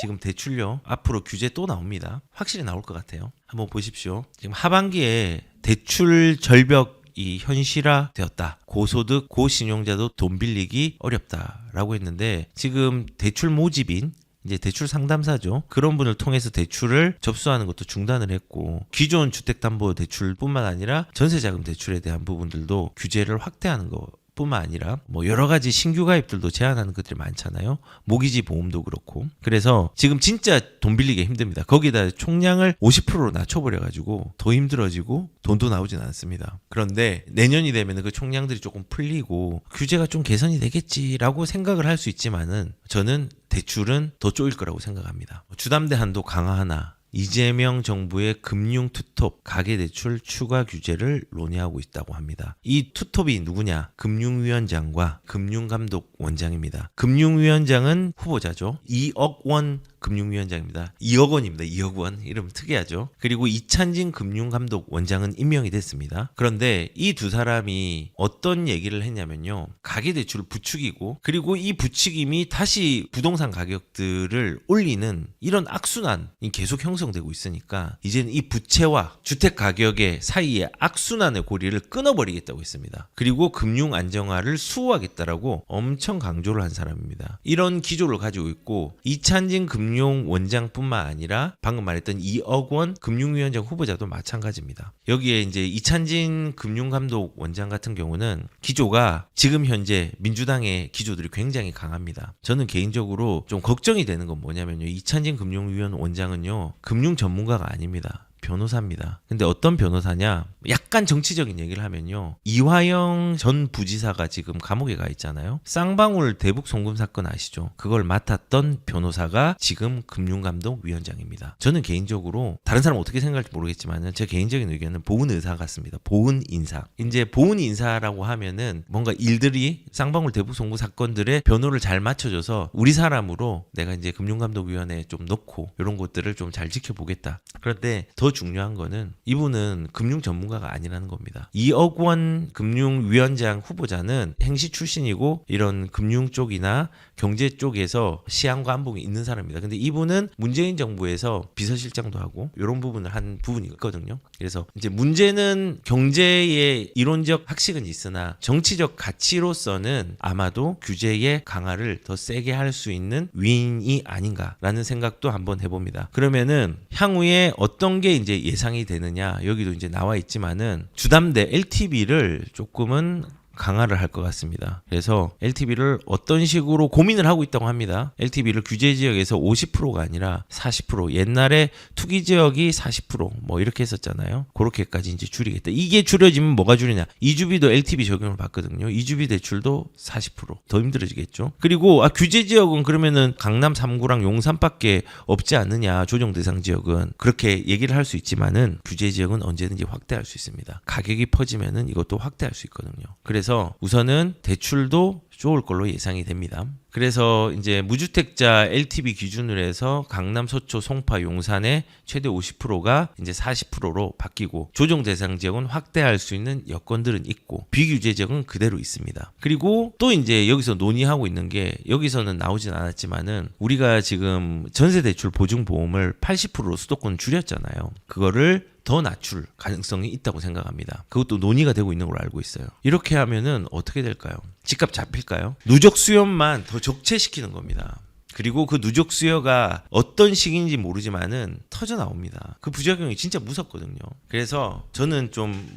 지금 대출료 앞으로 규제 또 나옵니다. 확실히 나올 것 같아요. 한번 보십시오. 지금 하반기에 대출 절벽 이 현실화 되었다. 고소득, 고신용자도 돈 빌리기 어렵다라고 했는데 지금 대출 모집인 이제 대출 상담사죠. 그런 분을 통해서 대출을 접수하는 것도 중단을 했고 기존 주택담보대출뿐만 아니라 전세자금 대출에 대한 부분들도 규제를 확대하는 거 뿐만 아니라 뭐 여러 가지 신규 가입들도 제한하는 것들이 많잖아요. 모기지 보험도 그렇고. 그래서 지금 진짜 돈 빌리기 힘듭니다. 거기다 총량을 50%로 낮춰버려가지고 더 힘들어지고 돈도 나오진 않습니다. 그런데 내년이 되면 그 총량들이 조금 풀리고 규제가 좀 개선이 되겠지라고 생각을 할 수 있지만은 저는 대출은 더 쪼일 거라고 생각합니다. 주담대 한도 강화하나 이재명 정부의 금융 투톱 가계대출 추가 규제를 논의하고 있다고 합니다. 이 투톱이 누구냐? 금융위원장과 금융감독원장입니다. 금융위원장은 후보자죠. 2억 원 금융위원장입니다. 2억 원입니다. 2억 원. 이름 특이하죠. 그리고 이찬진 금융감독원장은 임명이 됐습니다. 그런데 이 두 사람이 어떤 얘기를 했냐면요. 가계대출을 부추기고 그리고 이 부추김이 다시 부동산 가격들을 올리는 이런 악순환이 계속 형성되고 있으니까 이제는 이 부채와 주택 가격의 사이에 악순환의 고리를 끊어버리겠다고 했습니다. 그리고 금융 안정화를 수호하겠다라고 엄청 강조를 한 사람입니다. 이런 기조를 가지고 있고 이찬진 금융원장뿐만 아니라 방금 말했던 2억 원 금융위원장 후보자도 마찬가지입니다. 여기에 이제 이찬진 금융감독원장 같은 경우는 기조가 지금 현재 민주당의 기조들이 굉장히 강합니다. 저는 개인적으로 좀 걱정이 되는 건 뭐냐면요. 이찬진 금융위원장은요. 금융 전문가가 아닙니다. 변호사입니다. 근데 어떤 변호사냐? 약간 정치적인 얘기를 하면요. 이화영 전 부지사가 지금 감옥에 가 있잖아요. 쌍방울 대북 송금 사건 아시죠? 그걸 맡았던 변호사가 지금 금융감독위원장입니다. 저는 개인적으로 다른 사람 어떻게 생각할지 모르겠지만 제 개인적인 의견은 보훈 의사 같습니다. 보훈 인사. 이제 보훈 인사라고 하면은 뭔가 일들이 쌍방울 대북 송금 사건들의 변호를 잘 맞춰줘서 우리 사람으로 내가 이제 금융감독위원회에 좀 넣고 이런 것들을 좀 잘 지켜보겠다. 그런데 더 중요한 거는 이분은 금융 전문가가 아니라는 겁니다. 2억 원 금융위원장 후보자는 행시 출신이고 이런 금융 쪽이나 경제 쪽에서 시향과 안목이 있는 사람입니다. 근데 이분은 문재인 정부에서 비서실장도 하고 이런 부분을 한 부분이 있거든요. 그래서 이제 문제는 경제의 이론적 학식은 있으나 정치적 가치로서는 아마도 규제의 강화를 더 세게 할 수 있는 위인이 아닌가라는 생각도 한번 해봅니다. 그러면은 향후에 어떤 게 이제 예상이 되느냐 여기도 이제 나와 있지만은 주담대 LTV를 조금은 강화를 할 것 같습니다. 그래서 LTV를 어떤 식으로 고민을 하고 있다고 합니다. LTV를 규제 지역에서 50%가 아니라 40%, 옛날에 투기 지역이 40% 이렇게 했었잖아요. 그렇게까지 이제 줄이겠다. 이게 줄여지면 뭐가 줄이냐? 이주비도 LTV 적용을 받거든요. 이주비 대출도 40%더 힘들어지겠죠. 그리고 규제 지역은 그러면은 강남 3구랑 용산밖에 없지 않느냐? 조정 대상 지역은 그렇게 얘기를 할 수 있지만은 규제 지역은 언제든지 확대할 수 있습니다. 가격이 퍼지면은 이것도 확대할 수 있거든요. 그래서 우선은 대출도 좋을 걸로 예상이 됩니다. 그래서 이제 무주택자 LTV 기준으로 해서 강남, 서초, 송파, 용산의 최대 50%가 이제 40%로 바뀌고 조정 대상 지역은 확대할 수 있는 여건들은 있고 비규제 지역은 그대로 있습니다. 그리고 또 이제 여기서 논의하고 있는 게 여기서는 나오진 않았지만은 우리가 지금 전세 대출 보증 보험을 80%로 수도권 줄였잖아요. 그거를 더 낮출 가능성이 있다고 생각합니다. 그것도 논의가 되고 있는 걸로 알고 있어요. 이렇게 하면은 어떻게 될까요? 집값 잡힐까요? 누적 수요만 더 적체시키는 겁니다. 그리고 그 누적 수요가 어떤 식인지 모르지만은 터져 나옵니다. 그 부작용이 진짜 무섭거든요. 그래서 저는 좀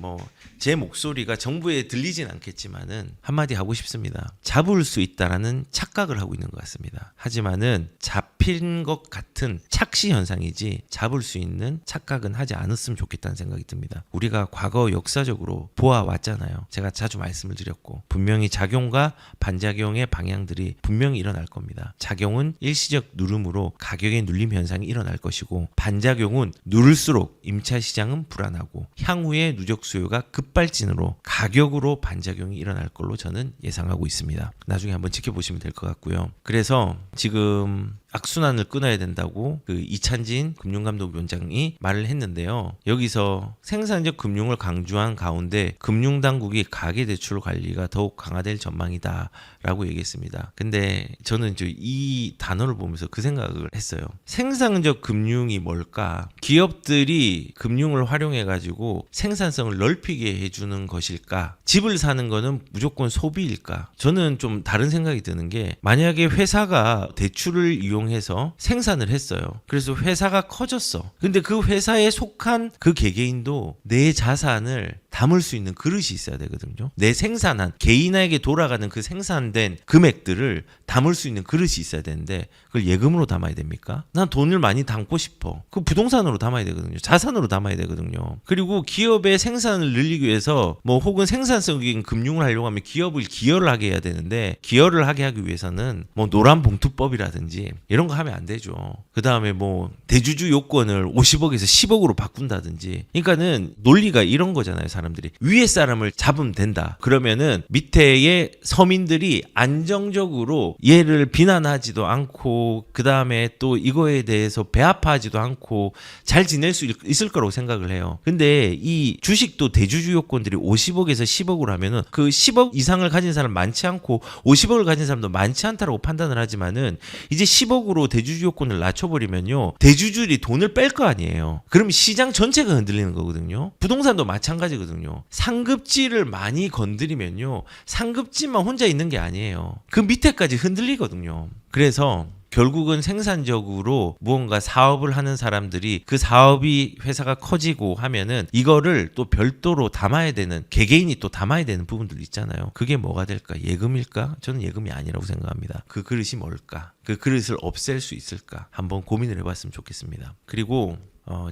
제 목소리가 정부에 들리진 않겠지만은 한마디 하고 싶습니다. 잡을 수 있다라는 착각을 하고 있는 것 같습니다. 하지만은 잡힌 것 같은 착시 현상이지 잡을 수 있는 착각은 하지 않았으면 좋겠다는 생각이 듭니다. 우리가 과거 역사적으로 보아왔잖아요. 제가 자주 말씀을 드렸고 분명히 작용과 반작용의 방향들이 분명히 일어날 겁니다. 작용은 일시적 누름으로 가격의 눌림 현상이 일어날 것이고 반작용은 누를수록 임차 시장은 불안하고 향후에 누적 수요가 급발진으로 가격으로 반작용이 일어날 걸로 저는 예상하고 있습니다. 나중에 한번 지켜보시면 될 것 같고요. 그래서 지금 악순환을 끊어야 된다고 그 이찬진 금융감독위원장이 말을 했는데요. 여기서 생산적 금융을 강조한 가운데 금융당국이 가계대출 관리가 더욱 강화될 전망이다라고 얘기했습니다. 근데 저는 이 단어를 보면서 그 생각을 했어요. 생산적 금융이 뭘까? 기업들이 금융을 활용해가지고 생산성을 넓히게 해주는 것일까? 집을 사는 거는 무조건 소비일까? 저는 좀 다른 생각이 드는 게 만약에 회사가 대출을 이용해서 생산을 했어요. 그래서 회사가 커졌어. 근데 그 회사에 속한 그 개개인도 내 자산을 담을 수 있는 그릇이 있어야 되거든요. 내 생산한 개인에게 돌아가는 그 생산된 금액들을 담을 수 있는 그릇이 있어야 되는데 그걸 예금으로 담아야 됩니까? 난 돈을 많이 담고 싶어. 그 부동산으로 담아야 되거든요. 자산으로 담아야 되거든요. 그리고 기업의 생산을 늘리기 위해서 뭐 혹은 생산적인 금융을 하려고 하면 기업을 기여를 하게 해야 되는데 기여를 하게 하기 위해서는 뭐 노란봉투법이라든지 이런 거 하면 안 되죠. 그 다음에 뭐 대주주 요건을 50억에서 10억으로 바꾼다든지. 그러니까는 논리가 이런 거잖아요. 사람들이 위에 사람을 잡으면 된다. 그러면은 밑에의 서민들이 안정적으로 얘를 비난하지도 않고 그 다음에 또 이거에 대해서 배아파하지도 않고 잘 지낼 수 있을 거라고 생각을 해요. 근데 이 주식도 대주주 요건들이 50억에서 10억으로 하면은 그 10억 이상을 가진 사람 많지 않고 50억을 가진 사람도 많지 않다라고 판단을 하지만은 이제 10억으로 대주주 요건을 낮춰버리면요. 대주주들이 돈을 뺄 거 아니에요. 그럼 시장 전체가 흔들리는 거거든요. 부동산도 마찬가지거든요. 상급지를 많이 건드리면요. 상급지만 혼자 있는 게 아니에요. 그 밑에까지 흔들리거든요. 그래서 결국은 생산적으로 무언가 사업을 하는 사람들이 그 사업이 회사가 커지고 하면은 이거를 또 별도로 담아야 되는 개개인이 또 담아야 되는 부분들 있잖아요. 그게 뭐가 될까? 예금일까? 저는 예금이 아니라고 생각합니다. 그 그릇이 뭘까? 그 그릇을 없앨 수 있을까? 한번 고민을 해봤으면 좋겠습니다. 그리고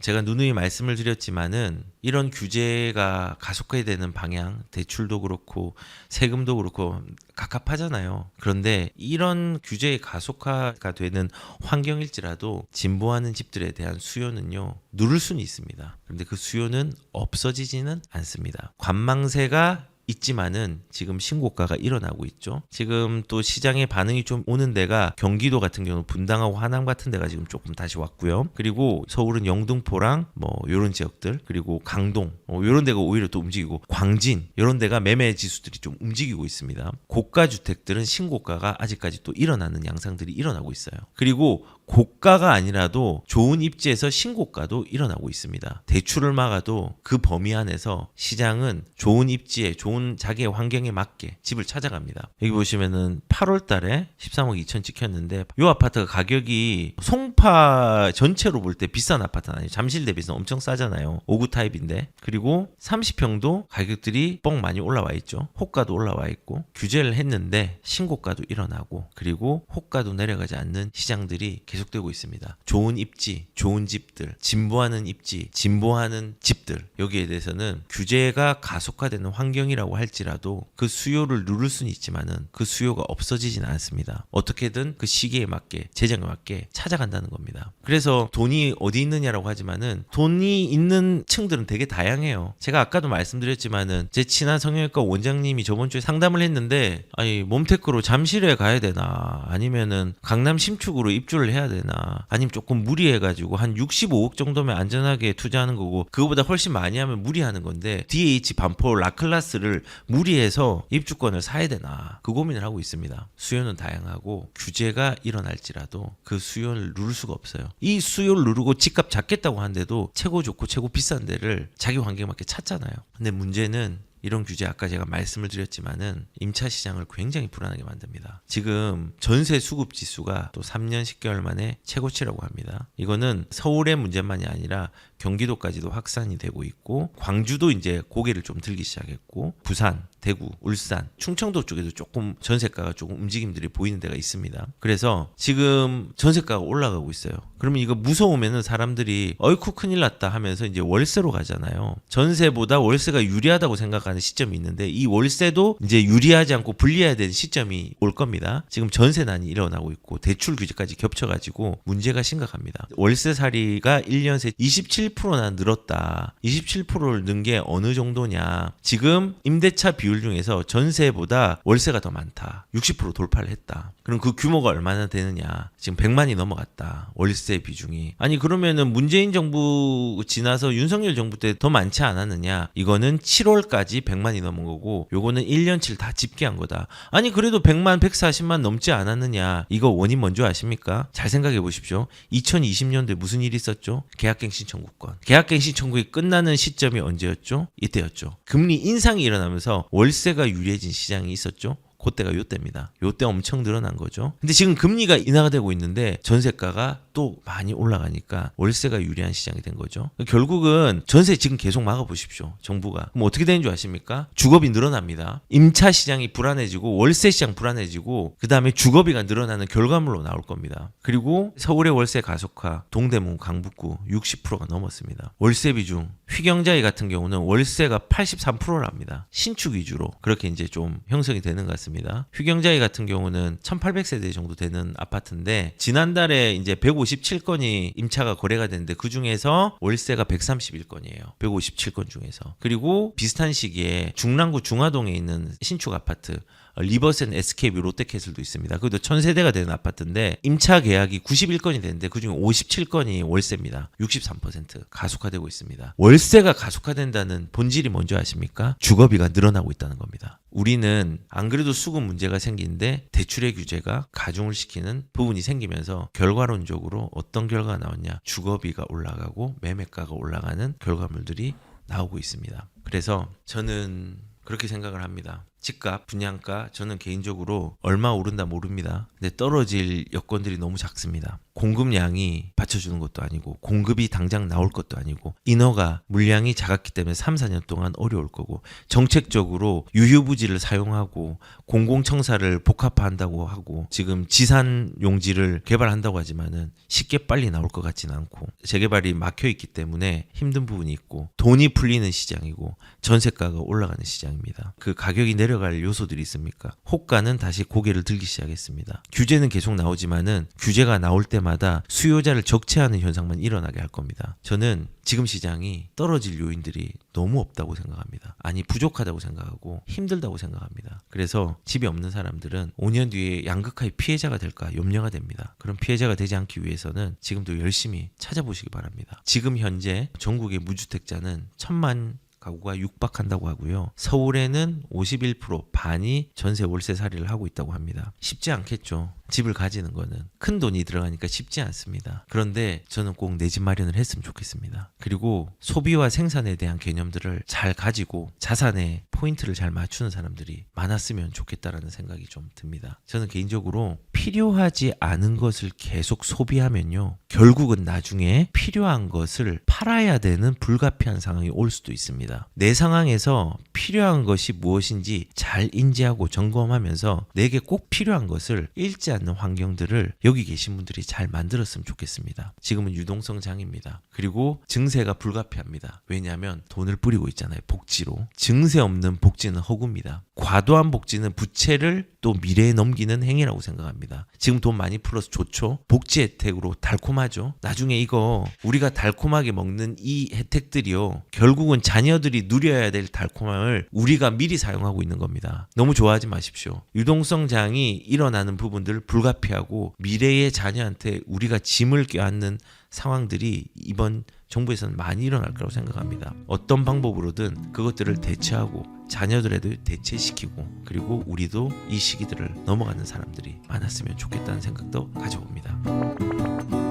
제가 누누이 말씀을 드렸지만은 이런 규제가 가속화되는 방향, 대출도 그렇고 세금도 그렇고 갑갑하잖아요. 그런데 이런 규제의 가속화가 되는 환경일지라도 진보하는 집들에 대한 수요는요, 누를 수는 있습니다. 그런데 그 수요는 없어지지는 않습니다. 관망세가 있지만은 지금 신고가가 일어나고 있죠. 지금 또 시장의 반응이 좀 오는 데가 경기도 같은 경우는 분당하고 하남 같은 데가 지금 조금 다시 왔고요. 그리고 서울은 영등포랑 뭐 이런 지역들, 그리고 강동 이런 데가 오히려 또 움직이고, 광진 이런 데가 매매 지수들이 좀 움직이고 있습니다. 고가 주택들은 신고가가 아직까지 또 일어나는 양상들이 일어나고 있어요. 그리고 고가가 아니라도 좋은 입지에서 신고가도 일어나고 있습니다. 대출을 막아도 그 범위 안에서 시장은 좋은 입지에 좋은 자기의 환경에 맞게 집을 찾아갑니다. 여기 보시면은 8월 달에 13억 2천 찍혔는데 이 아파트가 가격이 송파 전체로 볼 때 비싼 아파트는 아니에요. 잠실 대비해서 엄청 싸잖아요. 5구 타입인데. 그리고 30평도 가격들이 뻥 많이 올라와 있죠. 호가도 올라와 있고 규제를 했는데 신고가도 일어나고, 그리고 호가도 내려가지 않는 시장들이 계속되고 있습니다. 좋은 입지, 좋은 집들, 진보하는 입지, 진보하는 집들, 여기에 대해서는 규제가 가속화되는 환경이라고 할지라도 그 수요를 누를 수는 있지만은 그 수요가 없어지진 않습니다. 어떻게든 그 시기에 맞게, 재정에 맞게 찾아간다는 겁니다. 그래서 돈이 어디 있느냐라고 하지만은 돈이 있는 층들은 되게 다양해요. 제가 아까도 말씀드렸지만은 제 친한 성형외과 원장님이 저번 주에 상담을 했는데, 아니 몸테크로 잠실에 가야 되나, 아니면은 강남 신축으로 입주를 해야 되나, 아니면 조금 무리해가지고 한 65억 정도면 안전하게 투자하는 거고 그거보다 훨씬 많이 하면 무리하는 건데 DH 반포 라클라스를 무리해서 입주권을 사야 되나, 그 고민을 하고 있습니다. 수요는 다양하고 규제가 일어날지라도 그 수요를 누를 수가 없어요. 이 수요를 누르고 집값 잡겠다고 하는데도 최고 좋고 최고 비싼 데를 자기 환경에 맞게 찾잖아요. 근데 문제는 이런 규제, 아까 제가 말씀을 드렸지만은 임차 시장을 굉장히 불안하게 만듭니다. 지금 전세 수급 지수가 또 3년 10개월 만에 최고치라고 합니다. 이거는 서울의 문제만이 아니라 경기도까지도 확산이 되고 있고, 광주도 이제 고개를 좀 들기 시작했고, 부산, 대구, 울산, 충청도 쪽에도 조금 전세가가 조금 움직임들이 보이는 데가 있습니다. 그래서 지금 전세가가 올라가고 있어요. 그러면 이거 무서우면은 사람들이 어이쿠 큰일 났다 하면서 이제 월세로 가잖아요. 전세보다 월세가 유리하다고 생각하는 시점이 있는데 이 월세도 이제 유리하지 않고 불리해야 되는 시점이 올 겁니다. 지금 전세난이 일어나고 있고 대출 규제까지 겹쳐가지고 문제가 심각합니다. 월세살이가 1년 새 27년 27%나 늘었다. 27%를 는 게 어느 정도냐. 지금 임대차 비율 중에서 전세보다 월세가 더 많다. 60% 돌파를 했다. 그럼 그 규모가 얼마나 되느냐. 지금 100만이 넘어갔다. 월세 비중이. 아니 그러면은 문재인 정부 지나서 윤석열 정부 때 더 많지 않았느냐. 이거는 7월까지 100만이 넘은 거고 요거는 1년치를 다 집계한 거다. 아니 그래도 100만 140만 넘지 않았느냐. 이거 원인 뭔지 아십니까? 잘 생각해 보십시오. 2020년도에 무슨 일이 있었죠? 계약갱신 청구권. 계약갱신 청구가 끝나는 시점이 언제였죠? 이때였죠. 금리 인상이 일어나면서 월세가 유리해진 시장이 있었죠. 그때가 요때입니다. 요때 엄청 늘어난 거죠. 근데 지금 금리가 인하가 되고 있는데 전세가가 또 많이 올라가니까 월세가 유리한 시장이 된 거죠. 결국은 전세 지금 계속 막아보십시오. 정부가. 그럼 어떻게 되는 줄 아십니까? 주거비 늘어납니다. 임차 시장이 불안해지고 월세 시장 불안해지고 그 다음에 주거비가 늘어나는 결과물로 나올 겁니다. 그리고 서울의 월세 가속화, 동대문, 강북구 60%가 넘었습니다. 월세 비중, 휘경자리 같은 경우는 월세가 83%랍니다. 신축 위주로 그렇게 이제 좀 형성이 되는 것 같습니다. 휘경자리 같은 경우는 1800세대 정도 되는 아파트인데 지난달에 이제 157건이 임차가 거래가 됐는데 그 중에서 월세가 131건이에요. 157건 중에서. 그리고 비슷한 시기에 중랑구 중화동에 있는 신축 아파트 리버센 SKB 롯데캐슬도 있습니다. 그것도 1000세대가 되는 아파트인데 임차 계약이 91건이 되는데 그중에 57건이 월세입니다. 63% 가속화되고 있습니다. 월세가 가속화된다는 본질이 뭔지 아십니까? 주거비가 늘어나고 있다는 겁니다. 우리는 안 그래도 수급 문제가 생기는데 대출의 규제가 가중을 시키는 부분이 생기면서 결과론적으로 어떤 결과가 나왔냐? 주거비가 올라가고 매매가가 올라가는 결과물들이 나오고 있습니다. 그래서 저는 그렇게 생각을 합니다. 집값, 분양가 저는 개인적으로 얼마 오른다 모릅니다. 근데 떨어질 여건들이 너무 작습니다. 공급량이 받쳐주는 것도 아니고 공급이 당장 나올 것도 아니고 인허가 물량이 작았기 때문에 3, 4년 동안 어려울 거고 정책적으로 유휴부지를 사용하고 공공청사를 복합화한다고 하고 지금 지산 용지를 개발한다고 하지만은 쉽게 빨리 나올 것 같지는 않고 재개발이 막혀있기 때문에 힘든 부분이 있고 돈이 풀리는 시장이고 전세가가 올라가는 시장입니다. 그 가격이 내려갈 요소들이 있습니까? 호가는 다시 고개를 들기 시작했습니다. 규제는 계속 나오지만은 규제가 나올 때마다 수요자를 적체하는 현상만 일어나게 할 겁니다. 저는 지금 시장이 떨어질 요인들이 너무 없다고 생각합니다. 아니 부족하다고 생각하고 힘들다고 생각합니다. 그래서 집이 없는 사람들은 5년 뒤에 양극화의 피해자가 될까 염려가 됩니다. 그런 피해자가 되지 않기 위해서는 지금도 열심히 찾아보시기 바랍니다. 지금 현재 전국의 무주택자는 1000만 가구가 육박한다고 하고요. 서울에는 51% 반이 전세 월세 살이를 하고 있다고 합니다. 쉽지 않겠죠. 집을 가지는 거는 큰 돈이 들어가니까 쉽지 않습니다. 그런데 저는 꼭 내 집 마련을 했으면 좋겠습니다. 그리고 소비와 생산에 대한 개념들을 잘 가지고 자산에 포인트를 잘 맞추는 사람들이 많았으면 좋겠다라는 생각이 좀 듭니다. 저는 개인적으로 필요하지 않은 것을 계속 소비하면요. 결국은 나중에 필요한 것을 팔아야 되는 불가피한 상황이 올 수도 있습니다. 내 상황에서 필요한 것이 무엇인지 잘 인지하고 점검하면서 내게 꼭 필요한 것을 잃지 않는 환경들을 여기 계신 분들이 잘 만들었으면 좋겠습니다. 지금은 유동성 장입니다. 그리고 증세가 불가피합니다. 왜냐하면 돈을 뿌리고 있잖아요. 복지로. 증세 없는 복지는 허구입니다. 과도한 복지는 부채를 또 미래에 넘기는 행위라고 생각합니다. 지금 돈 많이 풀어서 좋죠. 복지 혜택으로 달콤하죠. 나중에 이거 우리가 달콤하게 먹는 이 혜택들이요. 결국은 자녀들이 누려야 될 달콤함을 우리가 미리 사용하고 있는 겁니다. 너무 좋아하지 마십시오. 유동성 장이 일어나는 부분들을 불가피하고 미래의 자녀한테 우리가 짐을 껴안는 상황들이 이번 정부에서는 많이 일어날 거라고 생각합니다. 어떤 방법으로든 그것들을 대체하고 자녀들에도 대체시키고 그리고 우리도 이 시기들을 넘어가는 사람들이 많았으면 좋겠다는 생각도 가져봅니다.